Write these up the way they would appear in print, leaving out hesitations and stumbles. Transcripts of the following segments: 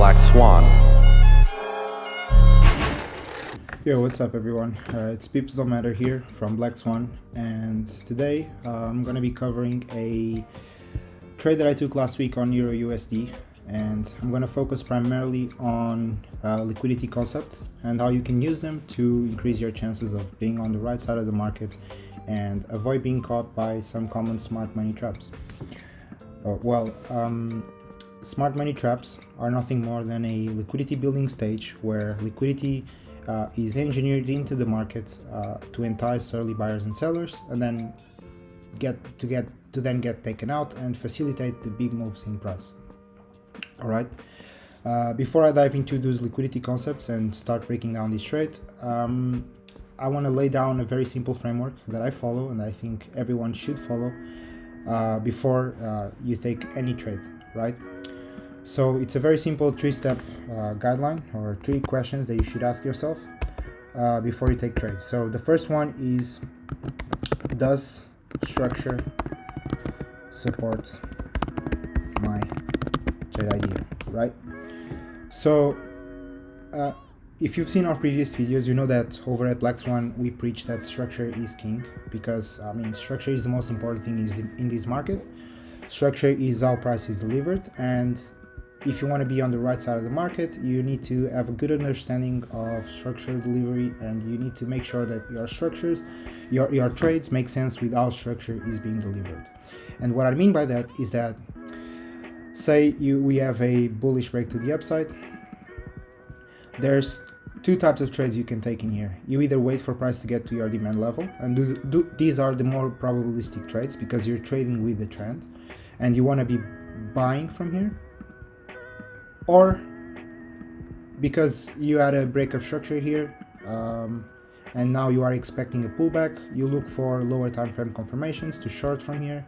Black Swan. Yo, what's up everyone? It's PipsDon'tMatter here from Black Swan, and today I'm going to be covering a trade that I took last week on EURUSD, and I'm going to focus primarily on liquidity concepts and how you can use them to increase your chances of being on the right side of the market and avoid being caught by some common smart money traps. Smart money traps are nothing more than a liquidity building stage where liquidity is engineered into the market to entice early buyers and sellers, and then get taken out and facilitate the big moves in price. All right. Before I dive into those liquidity concepts and start breaking down this trade, I want to lay down a very simple framework that I follow and I think everyone should follow before you take any trade, right? So it's a very simple three-step guideline, or three questions that you should ask yourself before you take trades. So the first one is, does structure support my trade idea, right? So if you've seen our previous videos, you know that over at Black Swan we preach that structure is king, because structure is the most important thing in this market. Structure is how price is delivered, and if you want to be on the right side of the market, you need to have a good understanding of structure delivery, and you need to make sure that your structures, your trades make sense with how structure is being delivered. And what I mean by that is that, say we have a bullish break to the upside, there's two types of trades you can take in here. You either wait for price to get to your demand level, and these are the more probabilistic trades because you're trading with the trend and you want to be buying from here, or because you had a break of structure here and now you are expecting a pullback, you look for lower time frame confirmations to short from here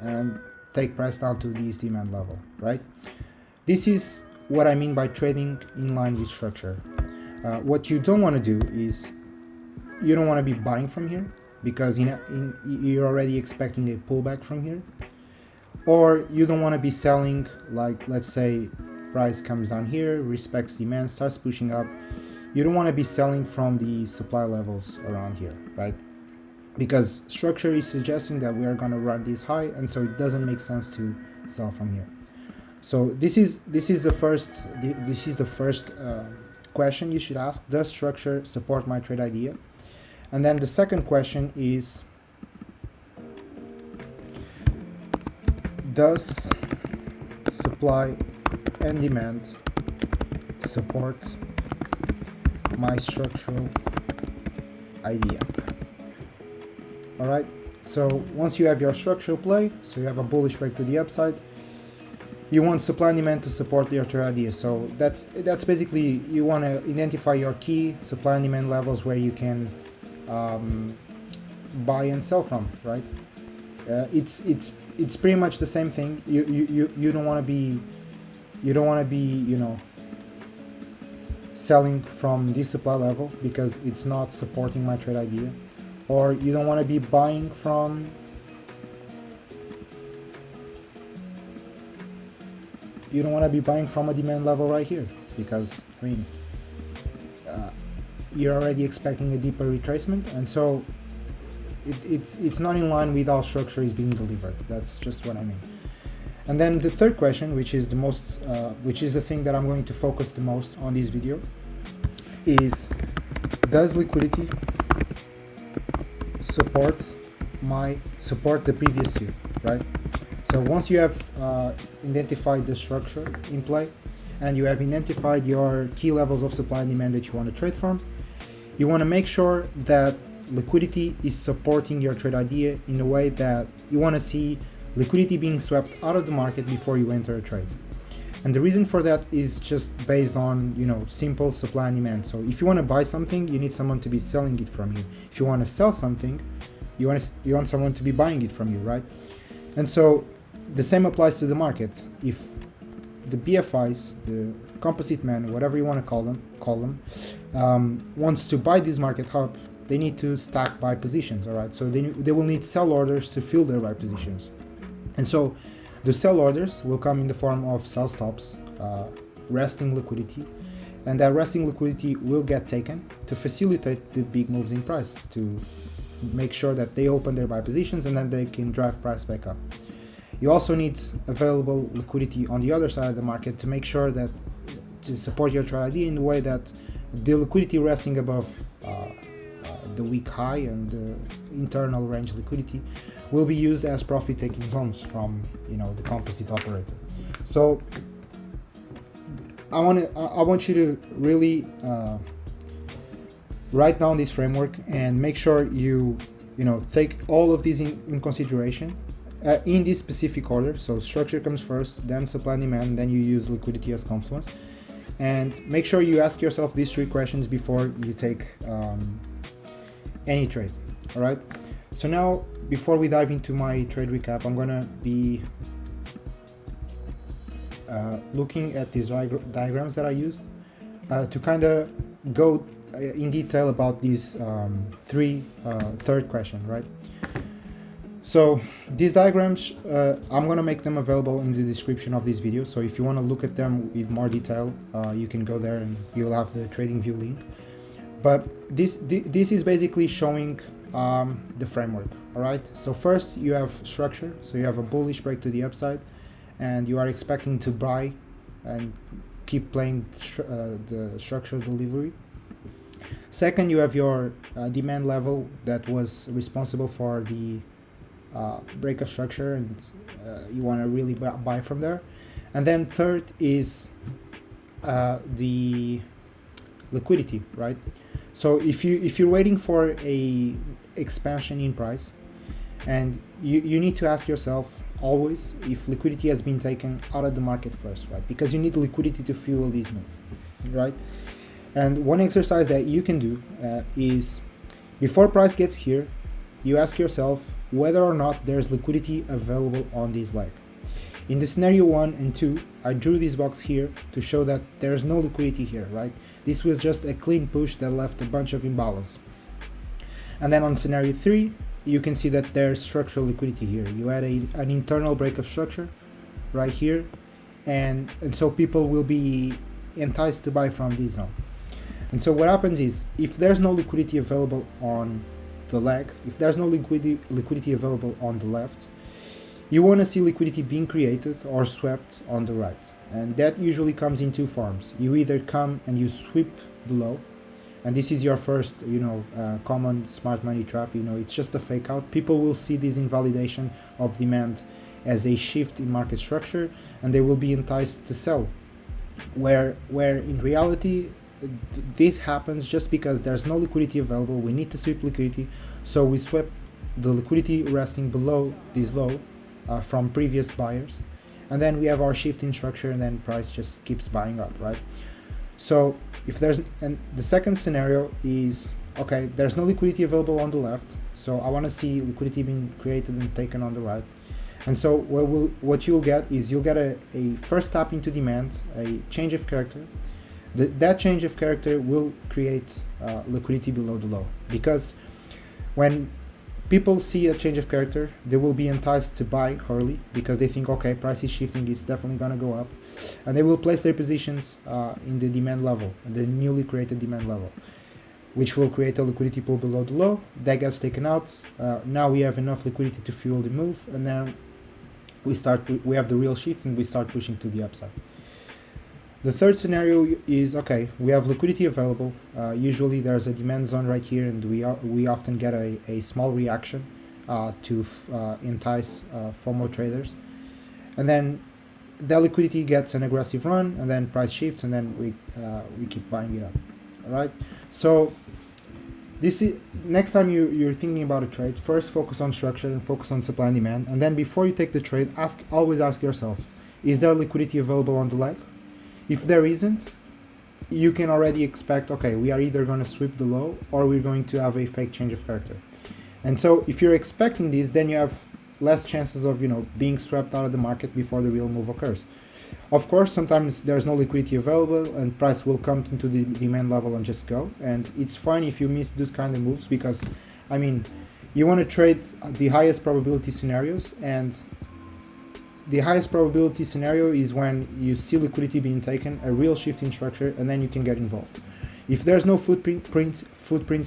and take price down to this demand level, right? This is what I mean by trading in line with structure. What you don't want to do is, you don't want to be buying from here because you're already expecting a pullback from here, or you don't want to be selling, like let's say price comes down here, respects demand, starts pushing up. You don't want to be selling from the supply levels around here, right? Because structure is suggesting that we are going to run this high, and so it doesn't make sense to sell from here. So this is the first question you should ask: does structure support my trade idea? And then the second question is, does supply and demand support my structural idea? All right. So once you have your structural play, so you have a bullish break to the upside, you want supply and demand to support your trade idea. So that's basically, you want to identify your key supply and demand levels where you can buy and sell from, right? It's pretty much the same thing. You don't want to be selling from this supply level because it's not supporting my trade idea, or you don't want to be buying from a demand level right here because you're already expecting a deeper retracement, and so it's not in line with how structure is being delivered. That's just what I mean. And then the third question, which is the thing that I'm going to focus the most on this video, is, does liquidity support the previous two, right? So once you have identified the structure in play and you have identified your key levels of supply and demand that you want to trade from, you want to make sure that liquidity is supporting your trade idea in a way that you want to see liquidity being swept out of the market before you enter a trade. And the reason for that is just based on, simple supply and demand. So if you want to buy something, you need someone to be selling it from you. If you want to sell something, you want someone to be buying it from you, right? And so the same applies to the market. If the BFIs, the composite man, whatever you want to call them, wants to buy this market hub, they need to stack buy positions, all right? So they will need sell orders to fill their buy positions. And so the sell orders will come in the form of sell stops resting liquidity, and that resting liquidity will get taken to facilitate the big moves in price, to make sure that they open their buy positions and then they can drive price back up. You also need available liquidity on the other side of the market to make sure that to support your trade idea in the way that the liquidity resting above the week high and the internal range liquidity will be used as profit taking zones from the composite operator. So I want you to really write down this framework and make sure you take all of these in consideration in this specific order. So structure comes first, then supply and demand, then you use liquidity as consequence. And make sure you ask yourself these 3 questions before you take any trade. All right. So now, before we dive into my trade recap, I'm gonna be looking at these diagrams that I used to kind of go in detail about these 3 third question, right? So these diagrams, I'm gonna make them available in the description of this video. So if you want to look at them with more detail, you can go there and you'll have the trading view link. But this is basically showing the framework. All right. So first you have structure. So you have a bullish break to the upside, and you are expecting to buy and keep playing the structural delivery. Second, you have your demand level that was responsible for the break of structure, and you want to really buy from there. And then third is the liquidity, right? So if you're waiting for a expansion in price, and you need to ask yourself always if liquidity has been taken out of the market first, right? Because you need liquidity to fuel this move, right? And one exercise that you can do is, before price gets here, you ask yourself whether or not there's liquidity available on this leg. In the scenario 1 and 2, I drew this box here to show that there's no liquidity here, right? This was just a clean push that left a bunch of imbalance. And then on scenario 3, you can see that there's structural liquidity here. You had an internal break of structure right here, and so people will be enticed to buy from this zone. And so what happens is, if there's no liquidity available on the leg, if there's no liquidity available on the left, you want to see liquidity being created or swept on the right. And that usually comes in 2 forms. You either come and you sweep below, and this is your first common smart money trap. It's just a fake out. People will see this invalidation of demand as a shift in market structure, and they will be enticed to sell, where in reality this happens just because there's no liquidity available. We need to sweep liquidity, so we sweep the liquidity resting below this low from previous buyers, and then we have our shift in structure, and then price just keeps buying up, right? So and the second scenario is, okay, there's no liquidity available on the left, so I want to see liquidity being created and taken on the right. And so what you'll get is you'll get a first tap into demand, a change of character. That change of character will create liquidity below the low, because when people see a change of character, they will be enticed to buy early because they think, okay, price is shifting, it's definitely going to go up, and they will place their positions in the demand level, the newly created demand level, which will create a liquidity pool below the low. That gets taken out. Now we have enough liquidity to fuel the move, and then we have the real shift and we start pushing to the upside. The third scenario is, okay, we have liquidity available. Usually there's a demand zone right here, and we often get a small reaction to entice FOMO traders. And then the liquidity gets an aggressive run, and then price shifts, and then we keep buying it up. All right. So this is, next time you're thinking about a trade, first focus on structure and focus on supply and demand. And then before you take the trade, always ask yourself, is there liquidity available on the leg? If there isn't, you can already expect, okay, we are either going to sweep the low or we're going to have a fake change of character. And so if you're expecting this, then you have less chances of being swept out of the market before the real move occurs. Of course, sometimes there's no liquidity available and price will come into the demand level and just go. And it's fine if you miss those kind of moves, because you want to trade the highest probability scenarios, and the highest probability scenario is when you see liquidity being taken, a real shift in structure, and then you can get involved. If there's no footprints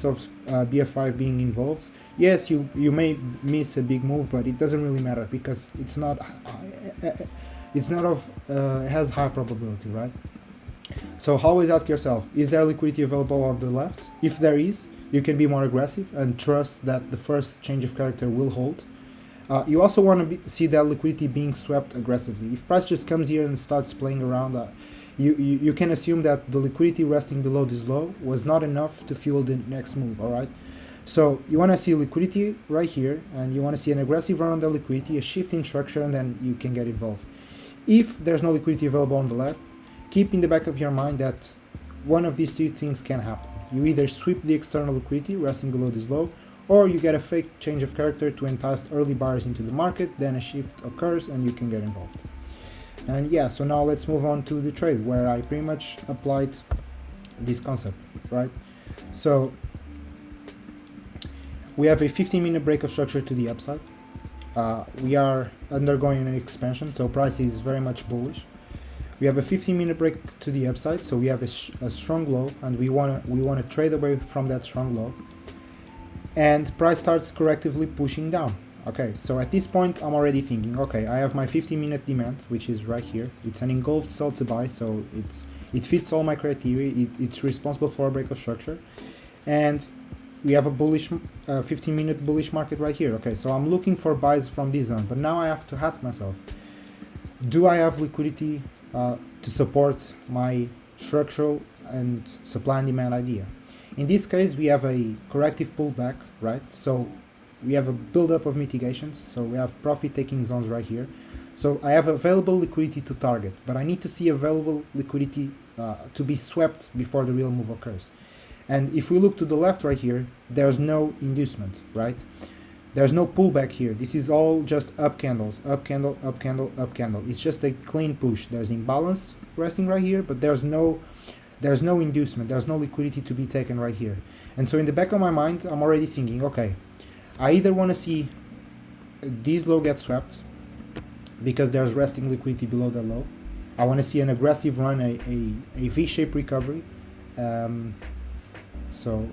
of BF5 being involved, yes, you may miss a big move, but it doesn't really matter because it has high probability, right? So always ask yourself, is there liquidity available on the left? If there is, you can be more aggressive and trust that the first change of character will hold. You also want to see that liquidity being swept aggressively. If price just comes here and starts playing around, you can assume that the liquidity resting below this low was not enough to fuel the next move, all right? So you want to see liquidity right here, and you want to see an aggressive run on the liquidity, a shift in structure, and then you can get involved. If there's no liquidity available on the left, keep in the back of your mind that one of these two things can happen. You either sweep the external liquidity resting below this low, or you get a fake change of character to entice early buyers into the market, then a shift occurs and you can get involved. And yeah, so now let's move on to the trade where I pretty much applied this concept, right? So we have a 15-minute break of structure to the upside. We are undergoing an expansion, so price is very much bullish. We have a 15-minute break to the upside, so we have a strong low, and we wanna trade away from that strong low. And price starts correctively pushing down. Okay, so at this point I'm already thinking, okay, I have my 15-minute demand, which is right here. It's an engulfed sell to buy, so it fits all my criteria. It's responsible for a break of structure, and we have a bullish 15-minute bullish market right here. Okay, so I'm looking for buys from this zone, but now I have to ask myself, do I have liquidity to support my structural and supply and demand idea? In this case, we have a corrective pullback, right? So we have a buildup of mitigations. So we have profit taking zones right here. So I have available liquidity to target, but I need to see available liquidity to be swept before the real move occurs. And if we look to the left right here, there's no inducement, right? There's no pullback here. This is all just up candles, up candle, up candle, up candle. It's just a clean push. There's imbalance resting right here, but there's no inducement. There's no liquidity to be taken right here. And so in the back of my mind, I'm already thinking, okay, I either want to see this low get swept because there's resting liquidity below the low. I want to see an aggressive run, a V-shaped recovery. So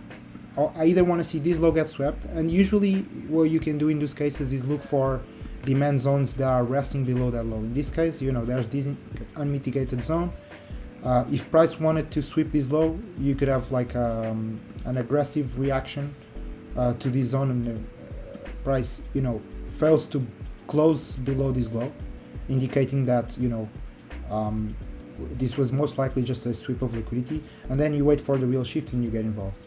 I either want to see this low get swept, and usually what you can do in those cases is look for demand zones that are resting below that low. In this case, there's this unmitigated zone. If price wanted to sweep this low, you could have like an aggressive reaction to this zone, and price fails to close below this low, indicating that this was most likely just a sweep of liquidity, and then you wait for the real shift and you get involved.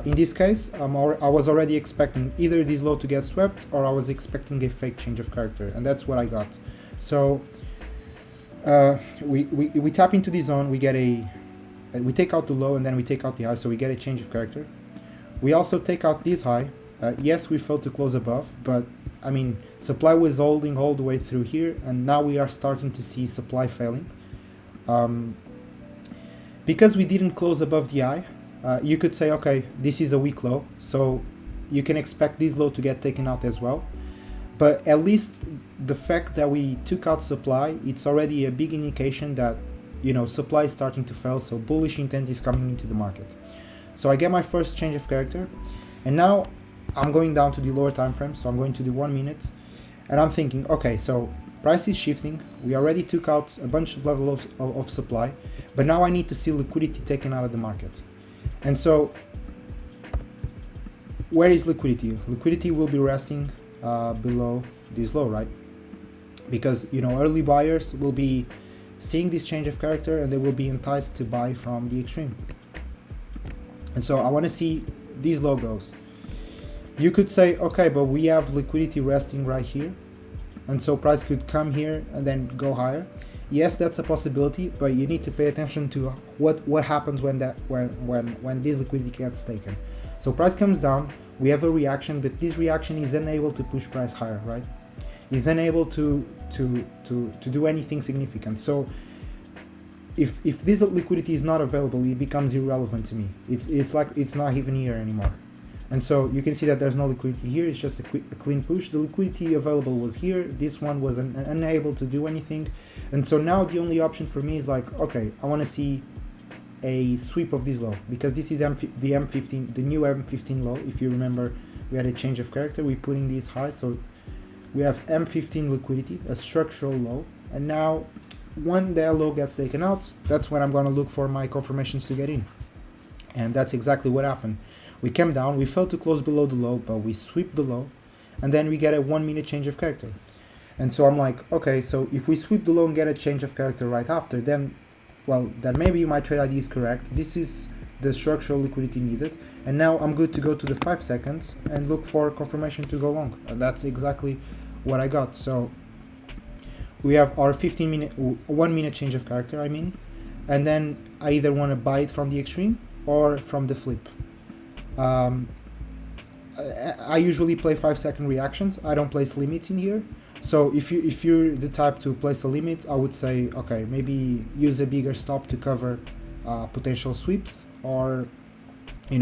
In this case, I was already expecting either this low to get swept, or I was expecting a fake change of character, and that's what I got. So we tap into this zone, we take out the low, and then we take out the high, so we get a change of character. We also take out this high. Yes, we failed to close above, but I mean, supply was holding all the way through here, and now we are starting to see supply failing. Because we didn't close above the high, you could say, okay, this is a weak low, so you can expect this low to get taken out as well. But at least the fact that we took out supply, it's already a big indication that supply is starting to fail, so bullish intent is coming into the market. So I get my first change of character, and now I'm going down to the lower time frame, so I'm going to the 1 minute, and I'm thinking, okay, so price is shifting. We already took out a bunch of levels of supply, but now I need to see liquidity taken out of the market. And so where is liquidity? Liquidity will be resting below this low, right? Because early buyers will be seeing this change of character, and they will be enticed to buy from the extreme. And so I want to see these logos. You could say, okay, but we have liquidity resting right here, and so price could come here and then go higher. Yes, that's a possibility, but you need to pay attention to what happens when this liquidity gets taken. So price comes down, we have a reaction, but this reaction is unable to push price higher, right? Is unable to do anything significant. So if this liquidity is not available, it becomes irrelevant to me. It's like it's not even here anymore. And so you can see that there's no liquidity here. It's just a clean push. The liquidity available was here. This one was unable to do anything. And so now the only option for me is like, okay, I want to see a sweep of this low, because this is the M15, the new M15 low. If you remember, we had a change of character. We put in these highs. So we have M15 liquidity, a structural low. And now when that low gets taken out, that's when I'm going to look for my confirmations to get in. And that's exactly what happened. We came down, we fell to close below the low, but we sweep the low, and then we get a 1 minute change of character. And so I'm like, okay, so if we sweep the low and get a change of character right after, then, well, then maybe my trade ID is correct. This is the structural liquidity needed. And now I'm good to go to the 5 seconds and look for confirmation to go long. And that's exactly what I got. So we have our 1 minute change of character, I mean, and then I either want to buy it from the extreme or from the flip. I usually play 5-second reactions. I don't place limits in here. So if you're the type to place a limit, I would say, okay, maybe use a bigger stop to cover potential sweeps, or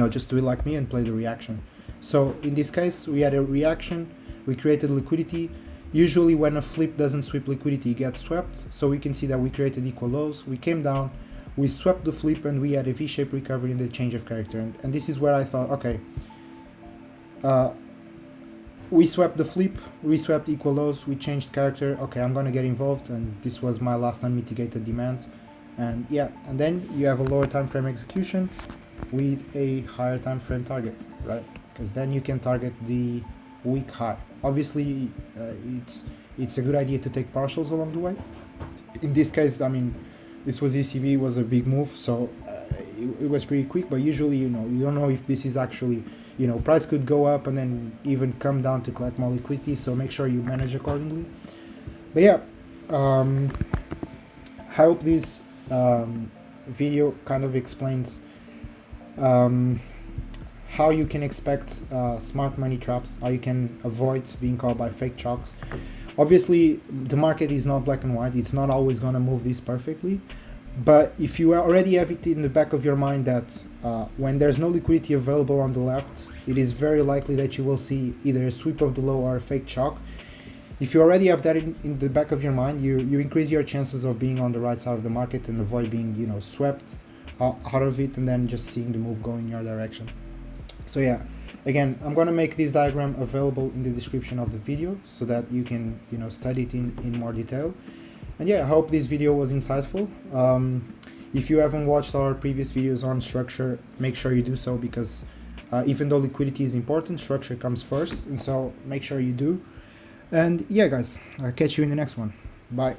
just do it like me and play the reaction. So in this case, we had a reaction, we created liquidity. Usually when a flip doesn't sweep liquidity, it gets swept. So we can see that we created equal lows, we came down, we swept the flip, and we had a V-shaped recovery in the change of character. And this is where I thought, okay, we swept the flip, we swept equal lows, we changed character. Okay, I'm gonna get involved, and this was my last unmitigated demand. And yeah, and then you have a lower time frame execution with a higher time frame target, right? Because then you can target the week high. Obviously, it's a good idea to take partials along the way. In this case, I mean, this was ECB, was a big move, so it was pretty quick. But usually, you don't know if this is actually, price could go up and then even come down to collect more liquidity. So make sure you manage accordingly. But yeah, I hope this video kind of explains how you can expect smart money traps, how you can avoid being caught by fake chocks. Obviously, the market is not black and white. It's not always going to move this perfectly. But if you already have it in the back of your mind that when there's no liquidity available on the left, it is very likely that you will see either a sweep of the low or a fake chock. If you already have that in the back of your mind, you increase your chances of being on the right side of the market and avoid being, swept out of it and then just seeing the move go in your direction. So yeah, again, I'm going to make this diagram available in the description of the video so that you can, study it in more detail. And yeah, I hope this video was insightful. If you haven't watched our previous videos on structure, make sure you do so, because even though liquidity is important, structure comes first. And so make sure you do. And yeah, guys, I'll catch you in the next one. Bye.